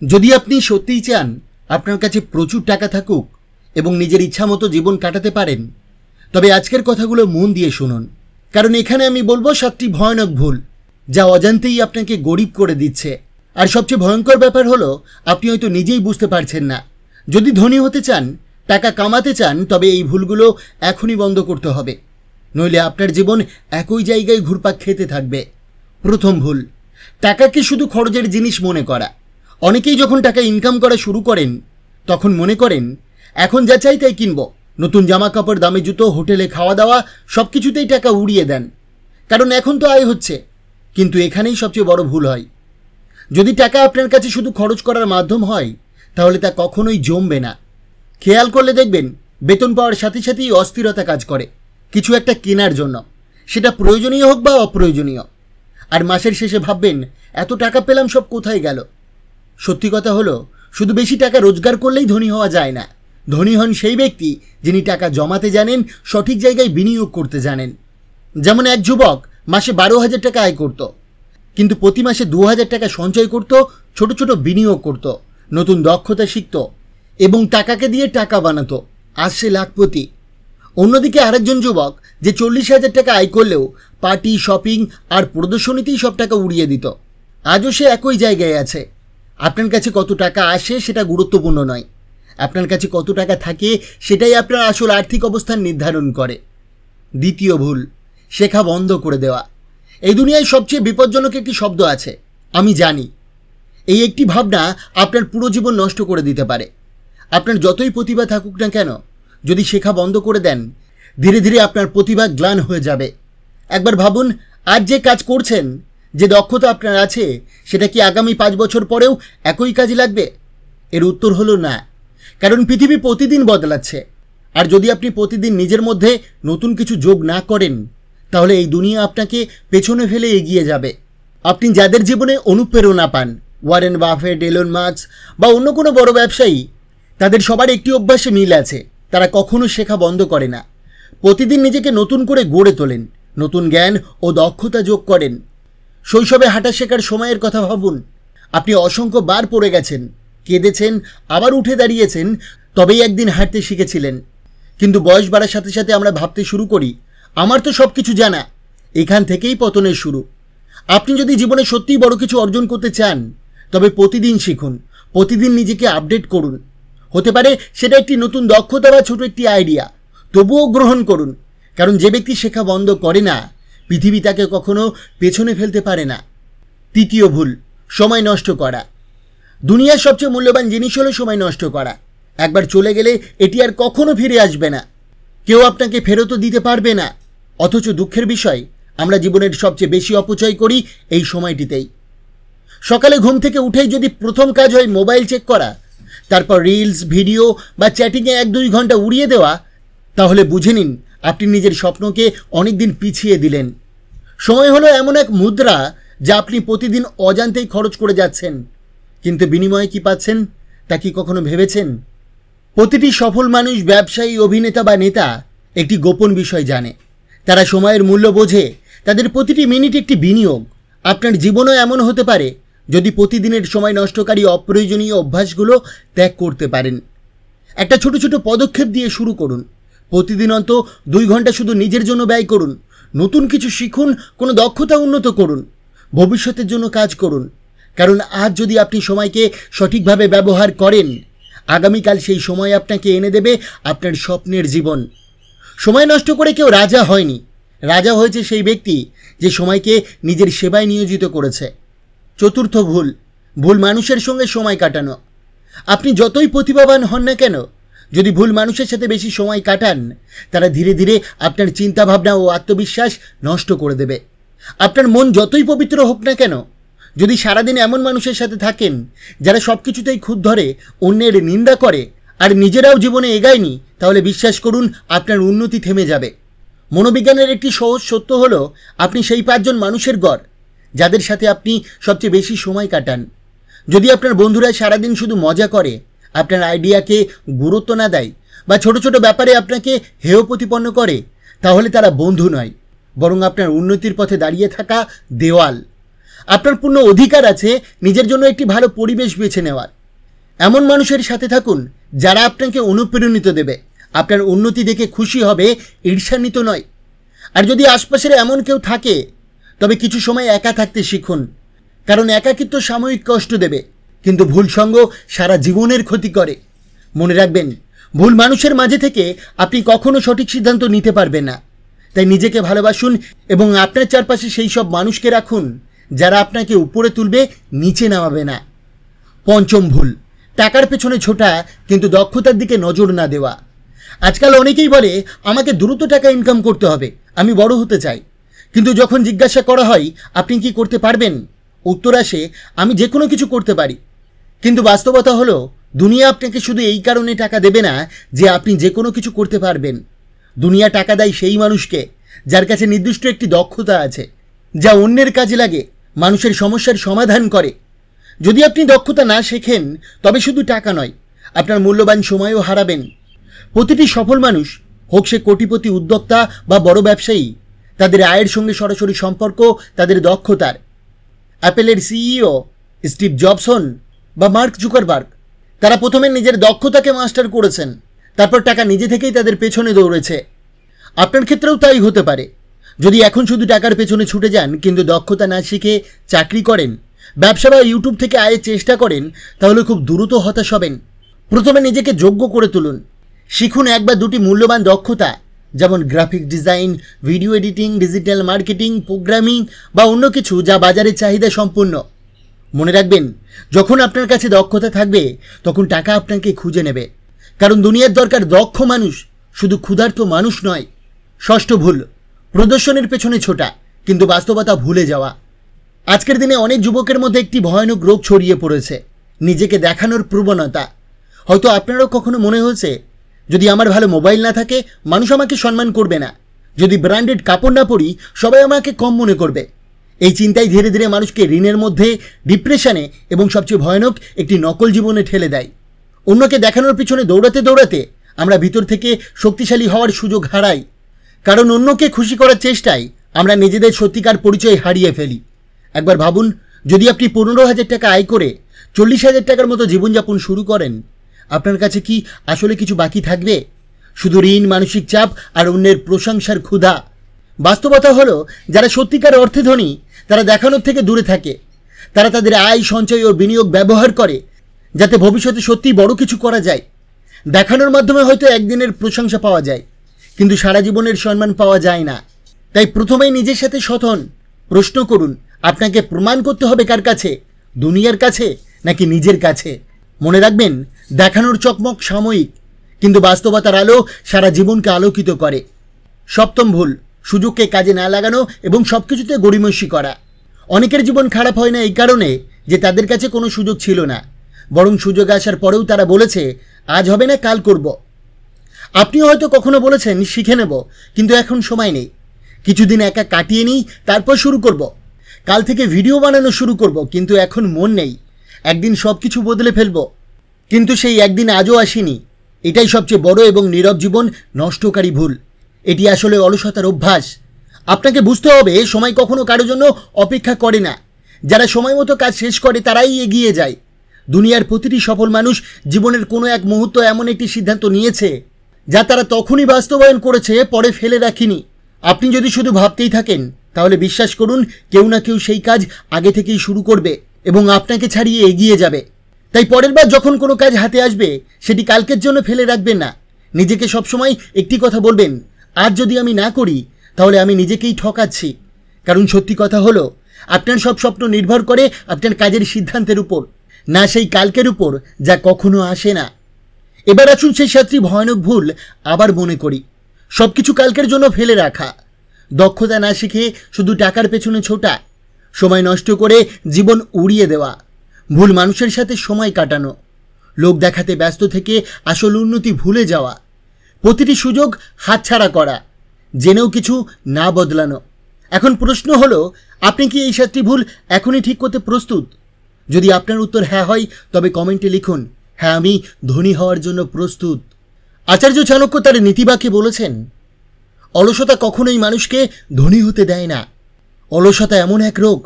যদি আপনি সত্যিই চান আপনার কাছে প্রচুর টাকা থাকুক এবং নিজের ইচ্ছামতো জীবন কাটাতে পারেন, তবে আজকের কথাগুলো মন দিয়ে শুনুন। কারণ এখানে আমি বলবো 7টি ভয়ানক ভুল যা অজান্তেই আপনাকে গরিব করে দিচ্ছে। আর সবচেয়ে ভয়ঙ্কর ব্যাপার হলো আপনি হয়তো নিজেই বুঝতে পারছেন না। যদি ধনী হতে চান, টাকা কামাতে চান, তবে এই ভুলগুলো এখনই বন্ধ করতে হবে, নইলে আপনার জীবন একই জায়গায় ঘুরপাক খেতে থাকবে। প্রথম ভুল, টাকাকে শুধু খরচের জিনিস মনে করা। অনেকেই যখন টাকা ইনকাম করা শুরু করেন তখন মনে করেন এখন যা চাই তাই কিনব। নতুন জামা কাপড়, দামি জুতো, হোটেলে খাওয়া দাওয়া সব কিছুতেই টাকা উড়িয়ে দেন, কারণ এখন তো আয় হচ্ছে। কিন্তু এখানেই সবচেয়ে বড় ভুল হয়। যদি টাকা আপনার কাছে শুধু খরচ করার মাধ্যম হয়, তাহলে তা কখনোই জমবে না। খেয়াল করলে দেখবেন বেতন পাওয়ার সাথে সাথেই অস্থিরতা কাজ করে কিছু একটা কেনার জন্য, সেটা প্রয়োজনীয় হোক বা অপ্রয়োজনীয়। আর মাসের শেষে ভাববেন এত টাকা পেলাম, সব কোথায় গেল। সত্যি কথা হলো শুধু বেশি টাকা রোজগার করলেই ধনী হওয়া যায় না। ধনী হন সেই ব্যক্তি যিনি টাকা জমাতে জানেন, সঠিক জায়গায় বিনিয়োগ করতে জানেন। যেমন এক যুবক মাসে 12,000 টাকা আয় করত, কিন্তু প্রতি মাসে 2,000 টাকা সঞ্চয় করত, ছোট ছোট বিনিয়োগ করত, নতুন দক্ষতা শিখত এবং টাকাকে দিয়ে টাকা বানাতো। আজ সে লাখপতি। অন্যদিকে আরেকজন যুবক যে 40,000 টাকা আয় করলেও পার্টি, শপিং আর প্রদর্শনীতেই সব টাকা উড়িয়ে দিত। আজও সে একই জায়গায় আছে। আপনার কাছে কত টাকা আসে সেটা গুরুত্বপূর্ণ নয়, আপনার কাছে কত টাকা থাকে সেটাই আপনার আসল আর্থিক অবস্থান নির্ধারণ করে। দ্বিতীয় ভুল, শেখা বন্ধ করে দেওয়া। এই দুনিয়ায় সবচেয়ে বিপজ্জনক একটি শব্দ আছে, আমি জানি। এই একটি ভাবনা আপনার পুরো জীবন নষ্ট করে দিতে পারে। আপনার যতই প্রতিভা থাকুক না কেন, যদি শেখা বন্ধ করে দেন, ধীরে ধীরে আপনার প্রতিভা গ্লান হয়ে যাবে। একবার ভাবুন, আজ যে কাজ করছেন, যে দক্ষতা আপনার আছে, সেটা কি আগামী 5 বছর পরেও একই কাজে লাগবে? এর উত্তর হলো না, কারণ পৃথিবী প্রতিদিন বদলাচ্ছে। আর যদি আপনি প্রতিদিন নিজের মধ্যে নতুন কিছু যোগ না করেন, তাহলে এই দুনিয়া আপনাকে পেছনে ফেলে এগিয়ে যাবে। আপনি যাদের জীবনে অনুপ্রেরণা পান, ওয়ারেন বাফেট, এলন মাস্ক বা অন্য কোনো বড় ব্যবসায়ী, তাদের সবার একটি অভ্যাসে মিল আছে, তারা কখনো শেখা বন্ধ করে না। প্রতিদিন নিজেকে নতুন করে গড়ে তোলেন, নতুন জ্ঞান ও দক্ষতা যোগ করেন। শৈশবে হাঁটা শেখার সময়ের কথা ভাবুন। আপনি অসংখ্য বার পড়ে গেছেন, কেঁদেছেন, আবার উঠে দাঁড়িয়েছেন, তবেই একদিন হাঁটতে শিখেছিলেন। কিন্তু বয়স বাড়ার সাথে সাথে আমরা ভাবতে শুরু করি আমার তো সব কিছু জানা। এখান থেকেই পতনের শুরু। আপনি যদি জীবনে সত্যিই বড় কিছু অর্জন করতে চান, তবে প্রতিদিন শিখুন, প্রতিদিন নিজেকে আপডেট করুন। হতে পারে সেটা একটি নতুন দক্ষতা বা ছোট একটি আইডিয়া, তবুও গ্রহণ করুন। কারণ যে ব্যক্তি শেখা বন্ধ করে না, পৃথিবী তাকে কখনো পেছনে ফেলতে পারে না। তৃতীয় ভুল, সময় নষ্ট করা। দুনিয়ার সবচেয়ে মূল্যবান জিনিস হলো সময় নষ্ট করা। একবার চলে গেলে এটি আর কখনো ফিরে আসবে না, কেউ আপনাকে ফেরতও দিতে পারবে না। অথচ দুঃখের বিষয়, আমরা জীবনের সবচেয়ে বেশি অপচয় করি এই সময়টিতেই। সকালে ঘুম থেকে উঠেই যদি প্রথম কাজ হয় মোবাইল চেক করা, তারপর রিলস, ভিডিও বা চ্যাটিংয়ে 1-2 ঘন্টা উড়িয়ে দেওয়া, তাহলে বুঝে নিন আপনি নিজের স্বপ্নকে অনেক দিন পিছিয়ে দিলেন। সময় হলো এমন এক মুদ্রা যা আপনি প্রতিদিন অজান্তেই খরচ করে যাচ্ছেন, কিন্তু বিনিময়ে কি পাচ্ছেন তা কি কখনো ভেবেছেন? প্রতিটি সফল মানুষ, ব্যবসায়ী, অভিনেতা বা নেতা একটি গোপন বিষয় জানে। তারা সময়ের মূল্য বোঝে, তাদের প্রতিটি মিনিট একটি বিনিয়োগ। আপনার জীবনও এমন হতে পারে যদি প্রতিদিনের সময় নষ্টকারী অপ্রয়োজনীয় অভ্যাসগুলো ত্যাগ করতে পারেন। একটা ছোট ছোট পদক্ষেপ দিয়ে শুরু করুন। প্রতিদিন অন্তত 2 ঘন্টা শুধু নিজের জন্য ব্যয় করুন। নতুন কিছু শিখুন, কোনো দক্ষতা উন্নত করুন, ভবিষ্যতের জন্য কাজ করুন। কারণ আজ যদি আপনি সময়কে সঠিকভাবে ব্যবহার করেন, আগামীকাল সেই সময় আপনাকে এনে দেবে আপনার স্বপ্নের জীবন। সময় নষ্ট করে কেউ রাজা হয়নি, রাজা হয়েছে সেই ব্যক্তি যে সময়কে নিজের সেবায় নিয়োজিত করেছে। চতুর্থ ভুল, ভুল মানুষের সঙ্গে সময় কাটানো। আপনি যতই প্রতিভাবান হন না কেন, যদি ভুল মানুষের সাথে বেশি সময় কাটান, তারা ধীরে ধীরে আপনার চিন্তাভাবনা ও আত্মবিশ্বাস নষ্ট করে দেবে। আপনার মন যতই পবিত্র হোক না কেন, যদি সারাদিন এমন মানুষের সাথে থাকেন যারা সব কিছুতেই খুঁত ধরে, অন্যের নিন্দা করে আর নিজেরাও জীবনে এগায়নি, তাহলে বিশ্বাস করুন আপনার উন্নতি থেমে যাবে। মনোবিজ্ঞানের একটি সহজ সত্য হলো, আপনি সেই 5 জন মানুষের গড় যাদের সাথে আপনি সবচেয়ে বেশি সময় কাটান। যদি আপনার বন্ধুরা সারাদিন শুধু মজা করে, আপনার আইডিয়াকে গুরুত্ব না দেয় বা ছোট ছোট ব্যাপারে আপনাকে হেয় প্রতিপন্ন করে, তাহলে তারা বন্ধু নয়, বরং আপনার উন্নতির পথে দাঁড়িয়ে থাকা দেওয়াল। আপনার পূর্ণ অধিকার আছে নিজের জন্য একটি ভালো পরিবেশ বেছে নেওয়ার। এমন মানুষের সাথে থাকুন যারা আপনাকে অনুপ্রেরণিত দেবে, আপনার উন্নতি দেখে খুশি হবে, ঈর্ষান্বিত নয়। আর যদি আশপাশের এমন কেউ থাকে তবে কিছু সময় একা থাকতে শিখুন, কারণ একাকিত্ব সাময়িক কষ্ট দেবে, কিন্তু ভুল সঙ্গ সারা জীবনের ক্ষতি করে। মনে রাখবেন, ভুল মানুষের মাঝে থেকে আপনি কখনো সঠিক সিদ্ধান্ত নিতে পারবেন না। তাই নিজেকে ভালোবাসুন এবং আপনার চারপাশে সেই সব মানুষকে রাখুন যারা আপনাকে উপরে তুলবে, নিচে নামাবে না। পঞ্চম ভুল, টাকার পেছনে ছোটা কিন্তু দক্ষতার দিকে নজর না দেওয়া। আজকাল অনেকেই বলে আমাকে দ্রুত টাকা ইনকাম করতে হবে, আমি বড় হতে চাই। কিন্তু যখন জিজ্ঞাসা করা হয় আপনি কি করতে পারবেন, উত্তর আসে আমি যে কোনো কিছু করতে পারি। কিন্তু বাস্তবতা হলো দুনিয়া আপনাকে শুধু এই কারণে টাকা দেবে না যে আপনি যে কোনো কিছু করতে পারবেন। দুনিয়া টাকা দেয় সেই মানুষকে যার কাছে নির্দিষ্ট একটি দক্ষতা আছে, যা অন্যের কাজে লাগে, মানুষের সমস্যার সমাধান করে। যদি আপনি দক্ষতা না শেখেন তবে শুধু টাকা নয়, আপনার মূল্যবান সময়ও হারাবেন। প্রতিটি সফল মানুষ, হোক সে কোটিপতি, উদ্যোক্তা বা বড় ব্যবসায়ী, তাদের আয়ের সঙ্গে সরাসরি সম্পর্ক তাদের দক্ষতার। অ্যাপেলের সিইও স্টিভ জবসন বা মার্ক জুকারবার্গ, তারা প্রথমে নিজের দক্ষতাকে মাস্টার করেছেন, তারপর টাকা নিজে থেকেই তাদের পেছনে দৌড়েছে। আপনার ক্ষেত্রেও তাই হতে পারে। যদি এখন শুধু টাকার পেছনে ছুটে যান কিন্তু দক্ষতা না শিখে চাকরি করেন, ব্যবসা বা ইউটিউব থেকে আয়ের চেষ্টা করেন, তাহলে খুব দ্রুত হতাশ হবেন। প্রথমে নিজেকে যোগ্য করে তুলুন। শিখুন এক বা দুটি মূল্যবান দক্ষতা, যেমন graphic design, video editing, digital marketing, programming বা অন্য কিছু যা বাজারে চাহিদা সম্পন্ন। মনে রাখবেন, যখন আপনার কাছে দক্ষতা থাকবে তখন টাকা আপনাকে খুঁজে নেবে, কারণ দুনিয়ার দরকার দক্ষ মানুষ, শুধু ক্ষুধার্ত মানুষ নয়। ষষ্ঠ ভুল, প্রদর্শনের পেছনে ছোটা কিন্তু বাস্তবতা ভুলে যাওয়া। আজকের দিনে অনেক যুবকের মধ্যে একটি ভয়ানক রোগ ছড়িয়ে পড়েছে, নিজেকে দেখানোর প্রবণতা। হয়তো আপনারও কখনো মনে হয়েছে, যদি আমার ভালো মোবাইল না থাকে মানুষ আমাকে সম্মান করবে না, যদি ব্র্যান্ডেড কাপড় না পরি সবাই আমাকে কম মনে করবে। এই চিন্তাই ধীরে ধীরে মানুষকে ঋণের মধ্যে, ডিপ্রেশনে এবং সবচেয়ে ভয়ানক একটি নকল জীবনে ঠেলে দেয়। অন্যকে দেখানোর পিছনে দৌড়াতে দৌড়াতে আমরা ভিতর থেকে শক্তিশালী হওয়ার সুযোগ হারাই, কারণ অন্যকে খুশি করার চেষ্টায় আমরা নিজেদের সত্যিকার পরিচয় হারিয়ে ফেলি। একবার ভাবুন, যদি আপনি 15,000 টাকা আয় করে 40,000 টাকার মতো জীবনযাপন শুরু করেন, আপনার কাছে কি আসলে কিছু বাকি থাকবে? শুধু ঋণ, মানসিক চাপ আর অন্যের প্রশংসার ক্ষুধা। বাস্তবতা হলো, যারা সত্যিকার অর্থে ধনী তারা দেখানোর থেকে দূরে থাকে। তারা তাদের আয়, সঞ্চয় ও বিনিয়োগ ব্যবহার করে যাতে ভবিষ্যতে সত্যিই বড় কিছু করা যায়। দেখানোর মাধ্যমে হয়তো একদিনের প্রশংসা পাওয়া যায়, কিন্তু সারা জীবনের সম্মান পাওয়া যায় না। তাই প্রথমেই নিজের সাথে সৎ হন। প্রশ্ন করুন, আপনাকে প্রমাণ করতে হবে কার কাছে, দুনিয়ার কাছে নাকি নিজের কাছে? মনে রাখবেন, দেখানোর চকমক সাময়িক, কিন্তু বাস্তবতার আলো সারা জীবনকে আলোকিত করে। সপ্তম ভুল, সুযোগকে কাজে না লাগানো এবং সব কিছুতে গড়িমসি করা। অনেকের জীবন খারাপ হয় না এই কারণে যে তাদের কাছে কোনো সুযোগ ছিল না, বরং সুযোগ আসার পরেও তারা বলেছে আজ হবে না, কাল করব। আপনিও হয়তো কখনো বলেছেন শিখে নেব, কিন্তু এখন সময় নেই, কিছুদিন একা কাটিয়ে নিই, তারপর শুরু করব। কাল থেকে ভিডিও বানানো শুরু করব, কিন্তু এখন মন নেই। একদিন সব কিছু বদলে ফেলব, কিন্তু সেই একদিন আজও আসেনি। এটাই সবচেয়ে বড় এবং নীরব জীবন নষ্টকারী ভুল। এটি আসলে অলসতার অভ্যাস। আপনাকে বুঝতে হবে, সময় কখনো কারোর জন্য অপেক্ষা করে না। যারা সময় মতো কাজ শেষ করে তারাই এগিয়ে যায়। দুনিয়ার প্রতিটি সফল মানুষ জীবনের কোনো এক মুহূর্ত এমন একটি সিদ্ধান্ত নিয়েছে যা তারা তখনই বাস্তবায়ন করেছে, পরে ফেলে রাখিনি। আপনি যদি শুধু ভাবতেই থাকেন তাহলে বিশ্বাস করুন, কেউ না কেউ সেই কাজ আগে থেকেই শুরু করবে এবং আপনাকে ছাড়িয়ে এগিয়ে যাবে। তাই পরের বার যখন কোনো কাজ হাতে আসবে সেটি কালকের জন্য ফেলে রাখবেন না। নিজেকে সবসময় একটি কথা বলবেন, আজ যদি আমি না করি তাহলে আমি নিজেকেই ঠকাচ্ছি। কারণ সত্যি কথা হলো, আপনার সব স্বপ্ন নির্ভর করে আপনার কাজের সিদ্ধান্তের উপর, না সেই কালকের উপর যা কখনো আসে না। এবার আসুন সেই 7টি ভয়ানক ভুল আবার মনে করি। সব কিছু কালকের জন্য ফেলে রাখা, দক্ষতা না শিখে শুধু টাকার পেছনে ছোটা, সময় নষ্ট করে জীবন উড়িয়ে দেওয়া, ভুল মানুষের সাথে সময় কাটানো, লোক দেখাতে ব্যস্ত থেকে আসল উন্নতি ভুলে যাওয়া, প্রতিটি সুযোগ হাতছাড়া করা, জেনেও কিছু না বদলানো। এখন প্রশ্ন হলো, আপনি কি এই 7টি ভুল এখনই ঠিক করতে প্রস্তুত? যদি আপনার উত্তর হ্যাঁ হয় তবে কমেন্টে লিখুন, হ্যাঁ আমি ধনী হওয়ার জন্য প্রস্তুত। আচার্য চাণক্য তার নীতিবাক্যে বলেছেন, অলসতা কখনোই মানুষকে ধনী হতে দেয় না। অলসতা এমন এক রোগ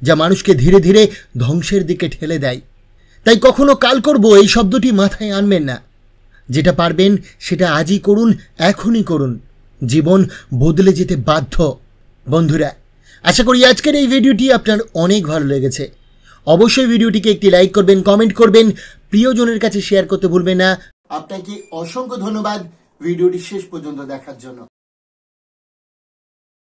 যা মানুষকে ধীরে ধীরে ধ্বংসের দিকে ঠেলে দেয়। তাই কখনো কাল করব এই শব্দটি মাথায় আনবেন না। যেটা পারবেন সেটা আজই করুন, এখনই করুন। জীবন বদলে যেতে বাধ্য। বন্ধুরা, আশা করি আজকের এই ভিডিওটি আপনার অনেক ভালো লেগেছে। অবশ্যই ভিডিওটিকে একটি লাইক করবেন, কমেন্ট করবেন, প্রিয়জনের কাছে শেয়ার করতে ভুলবেন না। আপনাকে অসংখ্য ধন্যবাদ ভিডিওটি শেষ পর্যন্ত দেখার জন্য।